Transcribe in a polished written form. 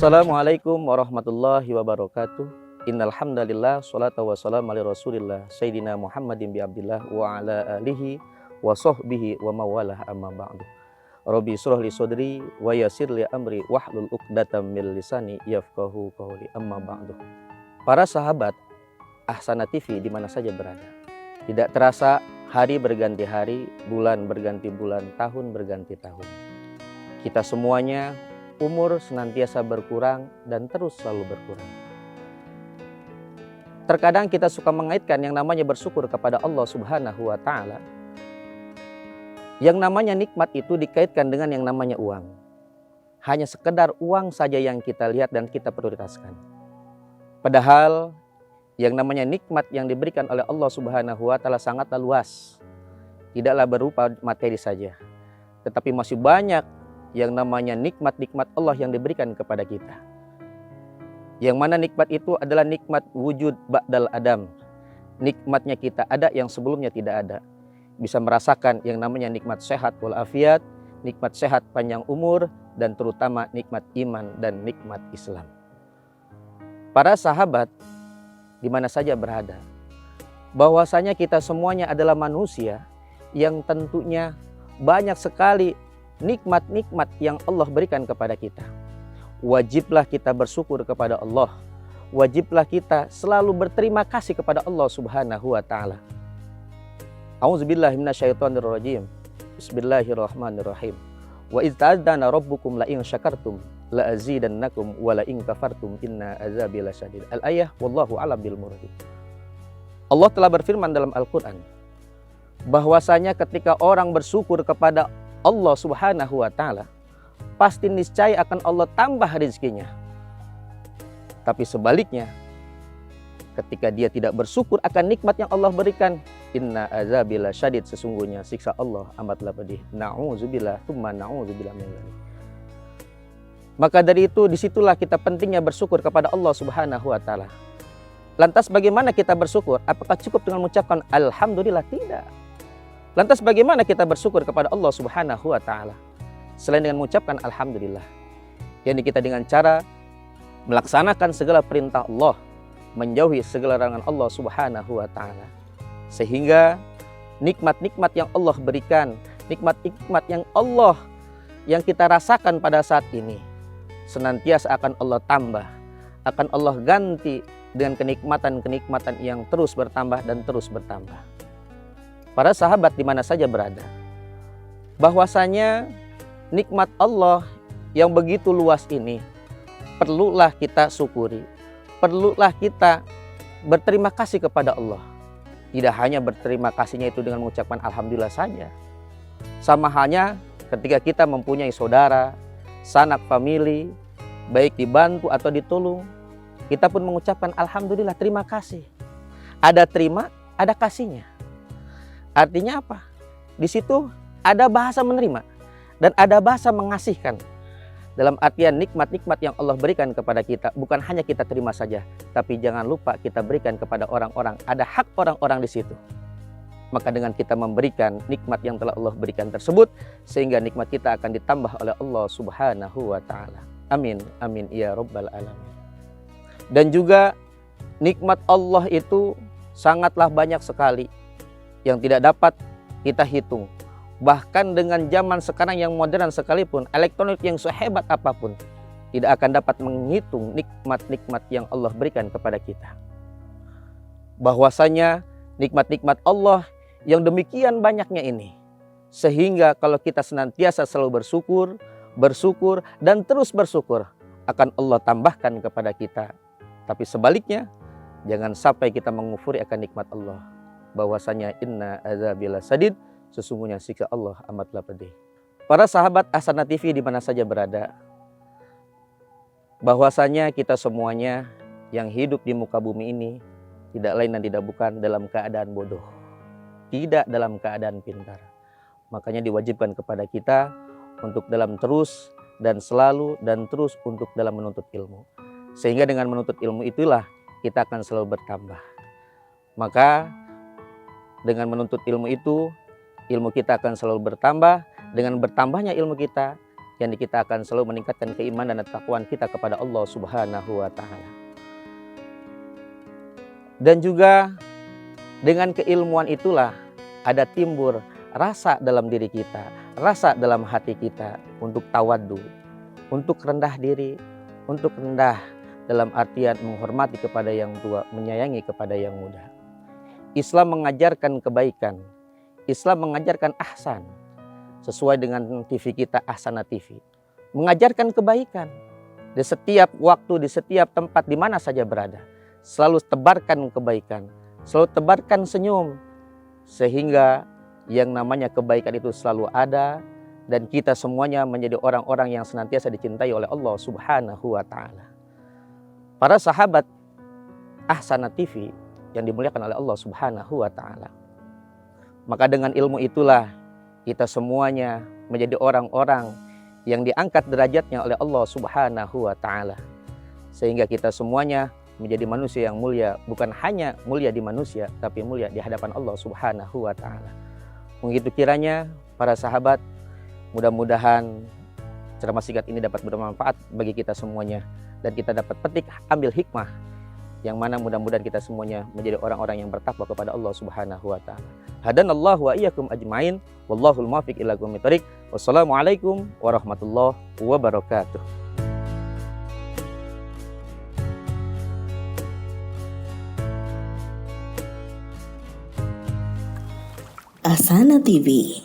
Assalamualaikum warahmatullahi wabarakatuh. Innal hamdalillah sholatu wassalamu ala Rasulillah Sayyidina Muhammadin bi Abdillah wa ala alihi wa sahbihi wa mawalah amma ba'du. Rabbi shrah li sadri wa yassir li amri wahlul 'uqdatam min lisani yafqahu qawli amma ba'du. Para sahabat Ahsana TV di mana saja berada. Tidak terasa hari berganti hari, bulan berganti bulan, tahun berganti tahun. Kita semuanya umur senantiasa berkurang dan terus selalu berkurang. Terkadang kita suka mengaitkan yang namanya bersyukur kepada Allah Subhanahu wa Ta'ala. Yang namanya nikmat itu dikaitkan dengan yang namanya uang. Hanya sekedar uang saja yang kita lihat dan kita prioritaskan. Padahal yang namanya nikmat yang diberikan oleh Allah Subhanahu wa Ta'ala sangatlah luas. Tidaklah berupa materi saja, tetapi masih banyak yang namanya nikmat-nikmat Allah yang diberikan kepada kita. Yang mana nikmat itu adalah nikmat wujud ba'dal adam. Nikmatnya kita ada yang sebelumnya tidak ada. Bisa merasakan yang namanya nikmat sehat walafiat, nikmat sehat panjang umur, dan terutama nikmat iman dan nikmat Islam. Para sahabat di mana saja berada, bahwasanya kita semuanya adalah manusia yang tentunya banyak sekali nikmat-nikmat yang Allah berikan kepada kita. Wajiblah kita bersyukur kepada Allah. Wajiblah kita selalu berterima kasih kepada Allah Subhanahu wa Ta'ala. A'udzubillahi minasyaitonirrajim. Bismillahirrahmanirrahim. Wa idz ta'adzana rabbukum la in syakartum la azidannakum wa la in kafartum inna azabi lasyadid. Al-ayah wallahu a'lam bil murad. Allah telah berfirman dalam Al-Qur'an bahwasanya ketika orang bersyukur kepada Allah Subhanahu wa Ta'ala, pasti niscaya akan Allah tambah rezekinya. Tapi sebaliknya, ketika dia tidak bersyukur akan nikmat yang Allah berikan, inna azabi lasyadid, sesungguhnya siksa Allah amatlah pedih. Na'udzubillah tsumma na'udzubillah min dzalik. Maka dari itu disitulah kita pentingnya bersyukur kepada Allah Subhanahu wa Ta'ala. Lantas bagaimana kita bersyukur? Apakah cukup dengan mengucapkan alhamdulillah? Tidak. Lantas bagaimana kita bersyukur kepada Allah Subhanahu wa Ta'ala? Selain dengan mengucapkan alhamdulillah, yakni kita dengan cara melaksanakan segala perintah Allah, menjauhi segala larangan Allah Subhanahu wa Ta'ala. Sehingga nikmat-nikmat yang Allah berikan, nikmat-nikmat yang Allah yang kita rasakan pada saat ini, senantiasa akan Allah tambah, akan Allah ganti dengan kenikmatan-kenikmatan yang terus bertambah dan terus bertambah. Para sahabat di mana saja berada, bahwasanya nikmat Allah yang begitu luas ini perlulah kita syukuri, perlulah kita berterima kasih kepada Allah. Tidak hanya berterima kasihnya itu dengan mengucapkan alhamdulillah saja. Sama halnya ketika kita mempunyai saudara, sanak famili, baik dibantu atau ditolong, kita pun mengucapkan alhamdulillah, terima kasih. Ada terima, ada kasihnya. Artinya apa? Di situ ada bahasa menerima dan ada bahasa mengasihkan. Dalam artian nikmat-nikmat yang Allah berikan kepada kita, bukan hanya kita terima saja, tapi jangan lupa kita berikan kepada orang-orang. Ada hak orang-orang di situ. Maka dengan kita memberikan nikmat yang telah Allah berikan tersebut, sehingga nikmat kita akan ditambah oleh Allah Subhanahu wa Ta'ala. Amin, amin ya rabbal alamin. Dan juga nikmat Allah itu sangatlah banyak sekali yang tidak dapat kita hitung. Bahkan dengan zaman sekarang yang modern sekalipun, elektronik yang sehebat apapun, tidak akan dapat menghitung nikmat-nikmat yang Allah berikan kepada kita. Bahwasanya nikmat-nikmat Allah yang demikian banyaknya ini, sehingga kalau kita senantiasa selalu bersyukur dan terus bersyukur, akan Allah tambahkan kepada kita. Tapi sebaliknya, jangan sampai kita mengufuri akan nikmat Allah. Bahwasanya inna azabi lasyadid, sesungguhnya siksa Allah amatlah pedih. Para sahabat Ahsana TV di mana saja berada, bahwasanya kita semuanya yang hidup di muka bumi ini tidak lain dan tidak bukan dalam keadaan bodoh, tidak dalam keadaan pintar. Makanya diwajibkan kepada kita untuk dalam terus dan selalu dan terus untuk dalam menuntut ilmu. Sehingga dengan menuntut ilmu itulah kita akan selalu bertambah. Maka dengan menuntut ilmu itu, ilmu kita akan selalu bertambah. Dengan bertambahnya ilmu kita, yang kita akan selalu meningkatkan keimanan dan ketakwaan kita kepada Allah Subhanahu wa taala. Dan juga dengan keilmuan itulah ada timbul rasa dalam diri kita, rasa dalam hati kita untuk tawaddu, untuk rendah diri, untuk rendah dalam artian menghormati kepada yang tua, menyayangi kepada yang muda. Islam mengajarkan kebaikan, Islam mengajarkan ahsan, sesuai dengan TV kita Ahsana TV. Mengajarkan kebaikan di setiap waktu, di setiap tempat, di mana saja berada. Selalu tebarkan kebaikan, selalu tebarkan senyum. Sehingga yang namanya kebaikan itu selalu ada. Dan kita semuanya menjadi orang-orang yang senantiasa dicintai oleh Allah Subhanahu wa ta'ala. Para sahabat Ahsana TV yang dimuliakan oleh Allah Subhanahu wa ta'ala. Maka dengan ilmu itulah kita semuanya menjadi orang-orang yang diangkat derajatnya oleh Allah Subhanahu wa ta'ala. Sehingga kita semuanya menjadi manusia yang mulia, bukan hanya mulia di manusia, tapi mulia di hadapan Allah Subhanahu wa ta'ala. Begitu kiranya para sahabat, mudah-mudahan ceramah singkat ini dapat bermanfaat bagi kita semuanya. Dan kita dapat petik, ambil hikmah, yang mana mudah-mudahan kita semuanya menjadi orang-orang yang bertakwa kepada Allah Subhanahu wa ta'ala. Hadanallahu wa iyyakum ajmain. Wallahul muwaffiq ila aqwamit thoriq. Wassalamualaikum warahmatullahi wabarakatuh. Ahsana TV.